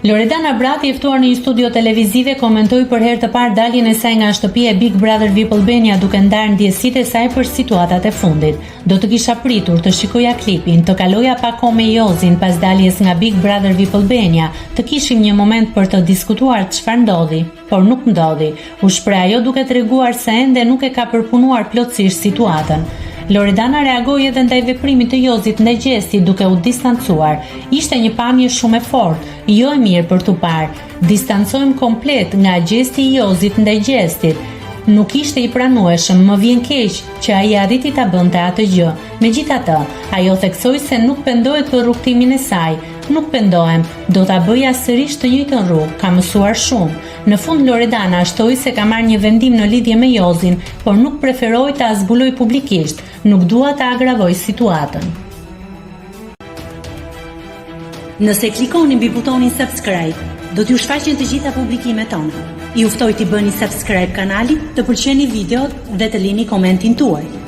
Loredana Brati, i ftuar në një studio televizive, komentoi për herë të parë daljen e saj nga shtëpia e Big Brother VIP Albania, duke ndarë ndjesitë e saj për situatat e fundit. Do të kisha pritur të shikoja klipin, të kaloja pak kohë me Jozin pas daljes nga Big Brother VIP Albania, të kishim një moment për të diskutuar çfarë ndodhi, por nuk ndodhi. U shpreh ajo duke treguar se ende nuk e ka përpunuar plotësisht situatën. Loredana reagoi edhe ndaj veprimit të Jozit ndaj Gjestit duke u distancuar. Ishte një pamje shumë e fortë, jo e mirë për tu parë. Distancohem komplet nga gjesti i Jozit ndaj Gjestit. Nuk ishte i pranueshëm, më vjen keq që ai arriti ta bënte atë gjë. Megjithatë, ajo theksoi se nuk pendohet për rrugtimin e saj. Nuk pendohem, do ta bëja sërish të njëjtën rrugë, ka mësuar shumë. Në fund Loredana shtoi se ka marrë një vendim në lidhje me Jozin, por nuk preferoi ta zbuloj publikisht, nuk dua ta agravoj situatën. Nëse klikoni mbi butonin subscribe, do t'ju shfaqen të gjitha publikimet tona. Ju ftoj t'i bëni subscribe kanalit, të pëlqeni videot dhe të lini komentin tuaj.